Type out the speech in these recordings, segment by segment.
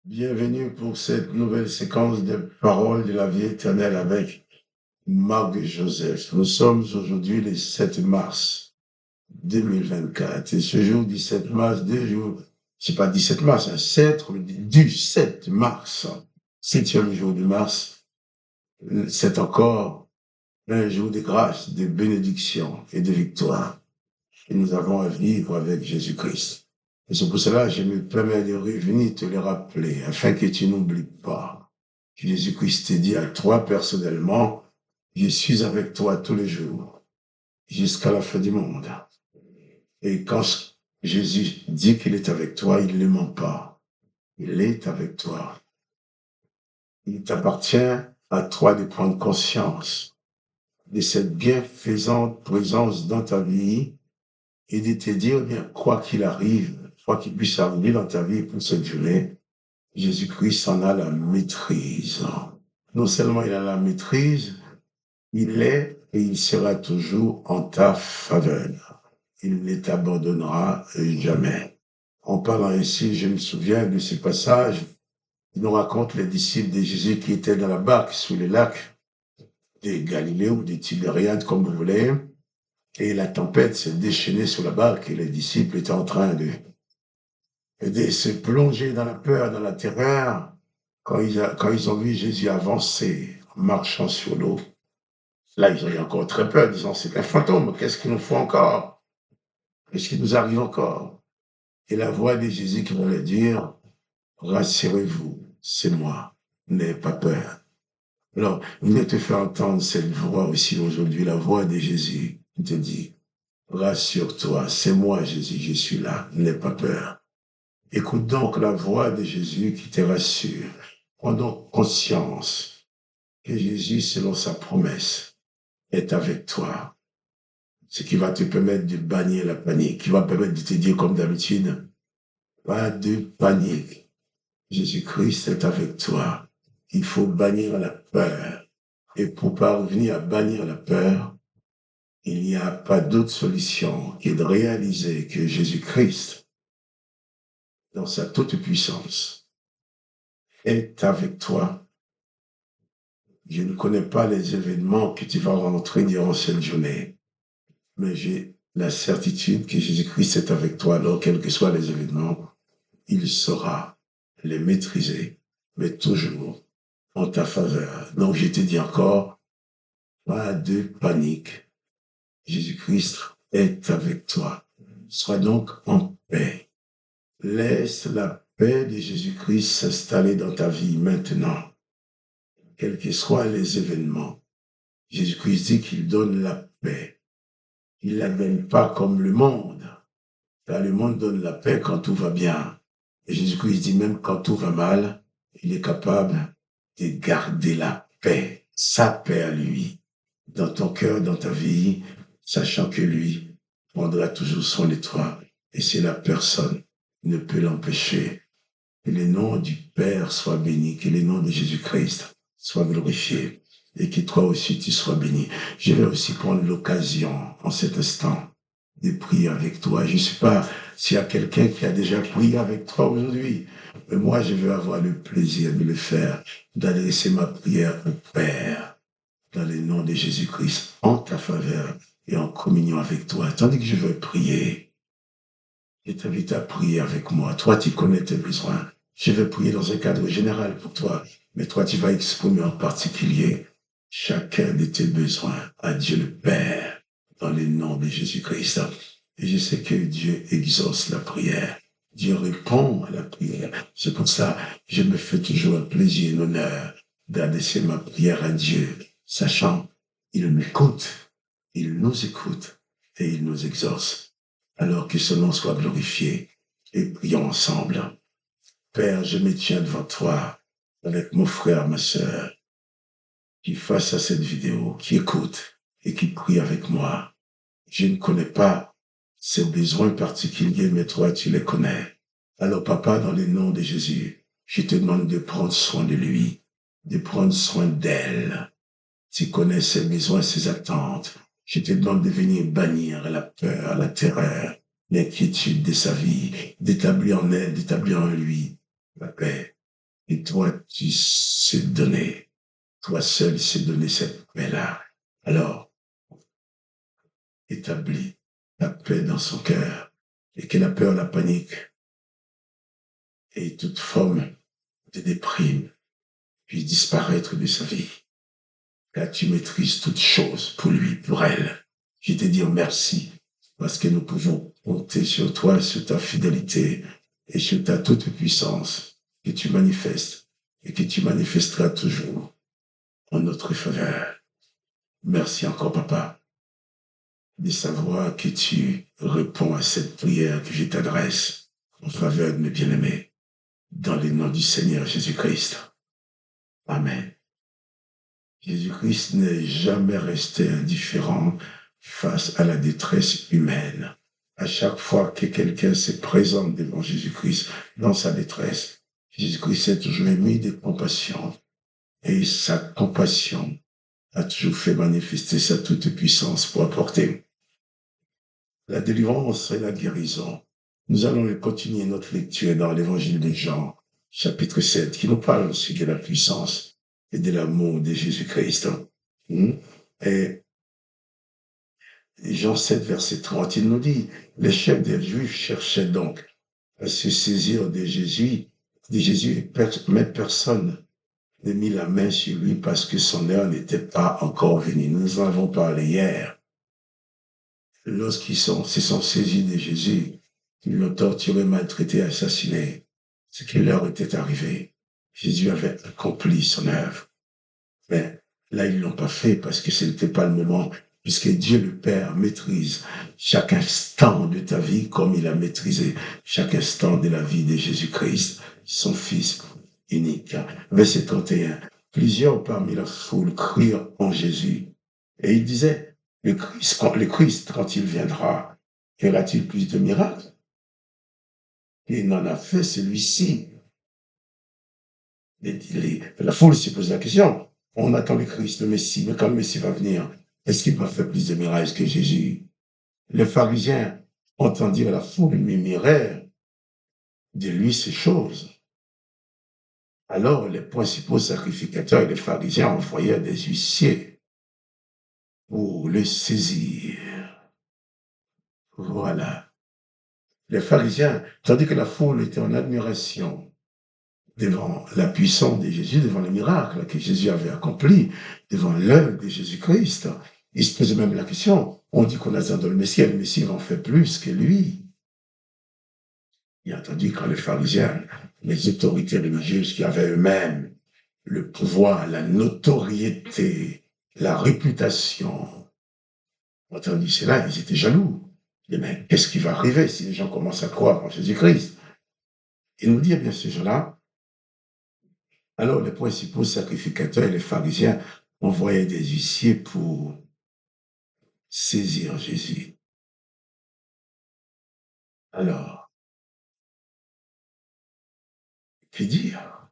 Bienvenue pour cette nouvelle séquence de paroles de la vie éternelle avec Marc et Joseph. Nous sommes aujourd'hui le 7 mars 2024. Et ce jour 17 mars, c'est pas 17 mars, 7, du 7 mars, 7e jour de mars, c'est encore un jour de grâce, de bénédiction et de victoire que nous avons à vivre avec Jésus-Christ. Et c'est pour cela que je me permets de revenir te le rappeler, afin que tu n'oublies pas que Jésus-Christ te dit à toi personnellement, je suis avec toi tous les jours, jusqu'à la fin du monde. Et quand Jésus dit qu'il est avec toi, il ne ment pas. Il est avec toi. Il t'appartient à toi de prendre conscience de cette bienfaisante présence dans ta vie et de te dire, bien, quoi qu'il arrive, quoi qu'il puisse arriver dans ta vie pour cette journée, Jésus-Christ en a la maîtrise. Non seulement il a la maîtrise, il est et il sera toujours en ta faveur. Il ne t'abandonnera jamais. En parlant ainsi, je me souviens de ce passage qui nous raconte les disciples de Jésus qui étaient dans la barque sous le lac de Galilée ou de Tibériade, comme vous voulez, et la tempête s'est déchaînée sur la barque et les disciples étaient en train de se plonger dans la peur, dans la terreur, quand ils ont vu Jésus avancer, marchant sur l'eau. Là, ils ont eu encore très peur, disant, c'est un fantôme, qu'est-ce qu'il nous faut encore? Qu'est-ce qui nous arrive encore? Et la voix de Jésus qui va leur dire, rassurez-vous, c'est moi, n'ayez pas peur. Alors, il veut te faire entendre cette voix aussi aujourd'hui, la voix de Jésus, qui te dit, rassure-toi, c'est moi Jésus, je suis là, n'aie pas peur. Écoute donc la voix de Jésus qui te rassure. Prends donc conscience que Jésus, selon sa promesse, est avec toi. Ce qui va te permettre de bannir la panique, qui va permettre de te dire comme d'habitude, pas de panique. Jésus-Christ est avec toi. Il faut bannir la peur. Et pour parvenir à bannir la peur, il n'y a pas d'autre solution que de réaliser que Jésus-Christ, dans sa toute puissance, est avec toi. Je ne connais pas les événements que tu vas rencontrer durant cette journée, mais j'ai la certitude que Jésus-Christ est avec toi. Alors, quels que soient les événements, il saura les maîtriser, mais toujours en ta faveur. Donc, je te dis encore, pas de panique. Jésus-Christ est avec toi. Sois donc en paix. Laisse la paix de Jésus-Christ s'installer dans ta vie maintenant, quels que soient les événements. Jésus-Christ dit qu'il donne la paix. Il ne la donne pas comme le monde. Car le monde donne la paix quand tout va bien. Et Jésus-Christ dit même quand tout va mal, il est capable de garder la paix, sa paix à lui, dans ton cœur, dans ta vie, sachant que lui prendra toujours soin de toi. Et c'est la personne ne peut l'empêcher. Que le nom du Père soit béni, que le nom de Jésus-Christ soit glorifié et que toi aussi tu sois béni. Je vais aussi prendre l'occasion en cet instant de prier avec toi. Je ne sais pas s'il y a quelqu'un qui a déjà prié avec toi aujourd'hui, mais moi je veux avoir le plaisir de le faire, d'adresser ma prière au Père dans le nom de Jésus-Christ en ta faveur et en communion avec toi. Tandis que je veux prier, je t'invite à prier avec moi. Toi, tu connais tes besoins. Je vais prier dans un cadre général pour toi, mais toi, tu vas exprimer en particulier chacun de tes besoins à Dieu le Père, dans le nom de Jésus-Christ. Et je sais que Dieu exauce la prière. Dieu répond à la prière. C'est pour ça que je me fais toujours un plaisir et un honneur d'adresser ma prière à Dieu, sachant il m'écoute, il nous écoute et il nous exauce. Alors que son nom soit glorifié et prions ensemble. Père, je me tiens devant toi avec mon frère, ma sœur, qui face à cette vidéo, qui écoute et qui prie avec moi. Je ne connais pas ses besoins particuliers, mais toi, tu les connais. Alors, papa, dans le nom de Jésus, je te demande de prendre soin de lui, de prendre soin d'elle. Tu connais ses besoins, ses attentes. Je te demande de venir bannir la peur, la terreur, l'inquiétude de sa vie, d'établir en elle, d'établir en lui la paix. Et toi, tu sais donner. Toi seul sais donner cette paix-là. Alors, établis la paix dans son cœur et que la peur, la panique et toute forme de déprime puisse disparaître de sa vie. Car tu maîtrises toutes choses pour lui, pour elle. Je te dis merci parce que nous pouvons compter sur toi, sur ta fidélité et sur ta toute puissance que tu manifestes et que tu manifesteras toujours en notre faveur. Merci encore, Papa, de savoir que tu réponds à cette prière que je t'adresse en faveur de mes bien-aimés, dans le nom du Seigneur Jésus-Christ. Amen. Jésus-Christ n'est jamais resté indifférent face à la détresse humaine. À chaque fois que quelqu'un se présente devant Jésus-Christ dans sa détresse, Jésus-Christ s'est toujours ému de compassion. Et sa compassion a toujours fait manifester sa toute puissance pour apporter la délivrance et la guérison. Nous allons continuer notre lecture dans l'évangile de Jean, chapitre 7, qui nous parle aussi de la puissance et de l'amour de Jésus-Christ. Et Jean 7, verset 30, il nous dit, les chefs des Juifs cherchaient donc à se saisir de Jésus, mais personne ne mit la main sur lui parce que son heure n'était pas encore venue. Nous en avons parlé hier. Lorsqu'ils se sont saisis de Jésus, ils l'ont torturé, maltraité, assassiné. Ce qui leur était arrivé. Jésus avait accompli son œuvre. Mais là, ils l'ont pas fait parce que ce n'était pas le moment, puisque Dieu le Père maîtrise chaque instant de ta vie comme il a maîtrisé chaque instant de la vie de Jésus-Christ, son Fils unique. Verset 31. Plusieurs parmi la foule crurent en Jésus. Et ils disaient, le Christ, quand il viendra, fera-t-il plus de miracles? Et il en a fait celui-ci. La foule se pose la question. On attend le Christ, le Messie, mais quand le Messie va venir, est-ce qu'il va faire plus de miracles que Jésus? Les pharisiens entendirent la foule murmurer de lui ces choses. Alors les principaux sacrificateurs et les pharisiens envoyèrent des huissiers pour le saisir. Voilà. Les pharisiens, tandis que la foule était en admiration devant la puissance de Jésus, devant les miracles que Jésus avait accomplis, devant l'œuvre de Jésus-Christ, ils se posaient même la question, on dit qu'on attend le Messie va en faire plus que lui. Bien entendu, quand les pharisiens, les autorités religieuses qui avaient eux-mêmes le pouvoir, la notoriété, la réputation, entendu cela, ils étaient jaloux. Ils disaient, mais qu'est-ce qui va arriver si les gens commencent à croire en Jésus-Christ? Il nous dit, eh bien, ces gens-là, alors les principaux sacrificateurs et les pharisiens envoyaient des huissiers pour saisir Jésus. Alors, que dire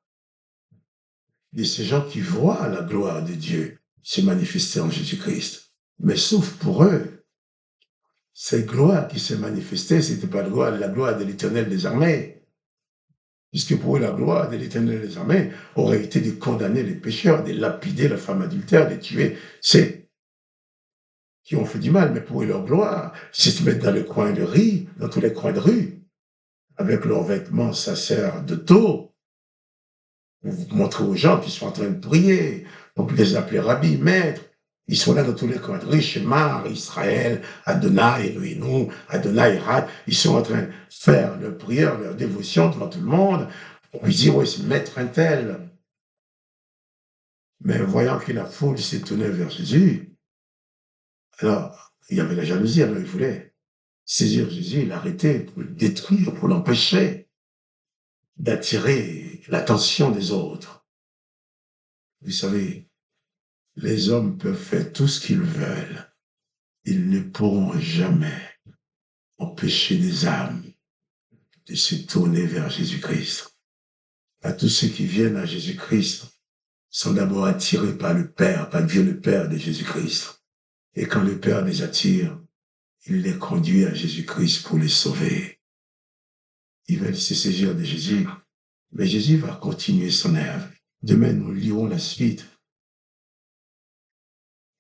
de ces gens qui voient la gloire de Dieu se manifester en Jésus-Christ? Mais sauf pour eux, cette gloire qui s'est manifestée, c'était pas la gloire de l'Éternel des armées. Puisque pour eux, la gloire de l'Éternel des armées aurait été de condamner les pécheurs, de lapider la femme adultère, de tuer ceux qui ont fait du mal. Mais pour eux, leur gloire, c'est se mettre dans les coins de rue, dans tous les coins de rue, avec leurs vêtements sacerdotaux, pour vous montrer aux gens qu'ils sont en train de prier, pour les appeler rabbis, maîtres. Ils sont là dans tous les coins de rue, Shema, Israël, Adonai, Elohim, Adonai, Erad. Ils sont en train de faire leur prière, leur dévotion devant tout le monde. On peut dire, oui, c'est maître un tel. Mais voyant que la foule s'est tournée vers Jésus, alors, il y avait la jalousie, alors il voulait saisir Jésus, l'arrêter, pour le détruire, pour l'empêcher d'attirer l'attention des autres. Vous savez, les hommes peuvent faire tout ce qu'ils veulent. Ils ne pourront jamais empêcher des âmes de se tourner vers Jésus-Christ. À tous ceux qui viennent à Jésus-Christ sont d'abord attirés par le Père, par Dieu le Père de Jésus-Christ. Et quand le Père les attire, il les conduit à Jésus-Christ pour les sauver. Ils veulent se saisir de Jésus, Mais Jésus va continuer son œuvre. Demain, nous lirons la suite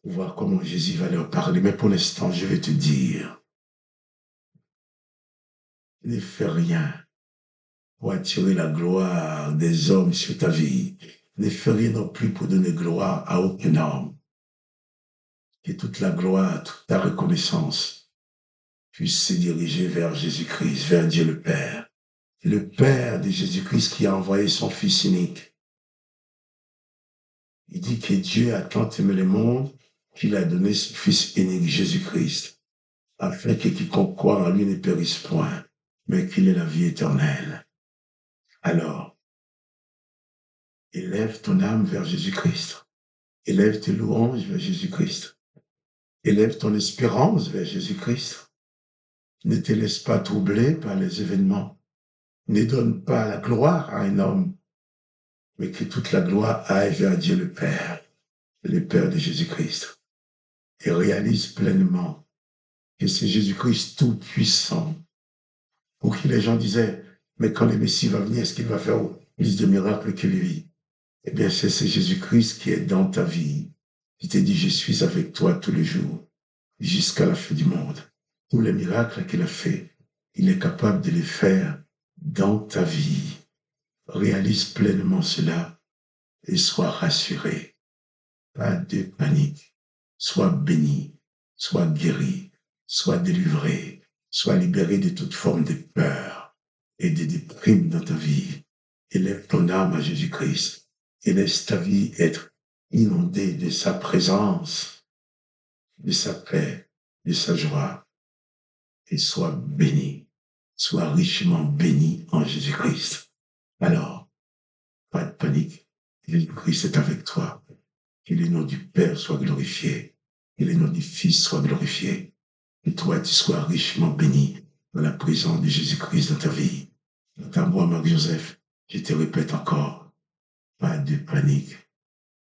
pour voir comment Jésus va leur parler. Mais pour l'instant, je vais te dire, ne fais rien pour attirer la gloire des hommes sur ta vie. Ne fais rien non plus pour donner gloire à aucun homme. Que toute la gloire, toute ta reconnaissance puisse se diriger vers Jésus-Christ, vers Dieu le Père. Le Père de Jésus-Christ qui a envoyé son Fils unique. Il dit que Dieu a tant aimé le monde qu'il a donné son Fils unique, Jésus-Christ, afin que quiconque croit en lui ne périsse point, mais qu'il ait la vie éternelle. Alors, élève ton âme vers Jésus-Christ. Élève tes louanges vers Jésus-Christ. Élève ton espérance vers Jésus-Christ. Ne te laisse pas troubler par les événements. Ne donne pas la gloire à un homme, mais que toute la gloire aille vers Dieu le Père de Jésus-Christ. Et réalise pleinement que c'est Jésus-Christ tout-puissant. Pour qui les gens disaient, mais quand le Messie va venir, est-ce qu'il va faire plus de miracles que lui? Eh bien, c'est Jésus-Christ qui est dans ta vie. Il te dit, je suis avec toi tous les jours, jusqu'à la fin du monde. Tous les miracles qu'il a fait, il est capable de les faire dans ta vie. Réalise pleinement cela et sois rassuré. Pas de panique. Sois béni, sois guéri, sois délivré, sois libéré de toute forme de peur et de déprime dans ta vie. Élève ton âme à Jésus-Christ et laisse ta vie être inondée de sa présence, de sa paix, de sa joie. Et sois béni, sois richement béni en Jésus-Christ. Alors, pas de panique, Jésus-Christ est avec toi. Que le nom du Père soit glorifié, que le nom du Fils soit glorifié, que toi tu sois richement béni dans la présence de Jésus-Christ dans ta vie. Quant à moi, Marc-Joseph, je te répète encore, pas de panique.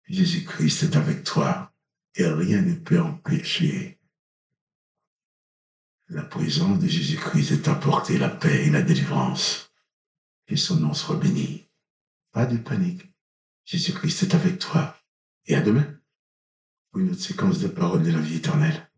Jésus-Christ est avec toi et rien ne peut empêcher la présence de Jésus-Christ de t'apporter la paix et la délivrance. Que son nom soit béni. Pas de panique. Jésus-Christ est avec toi. Et à demain pour une autre séquence de paroles de la vie éternelle.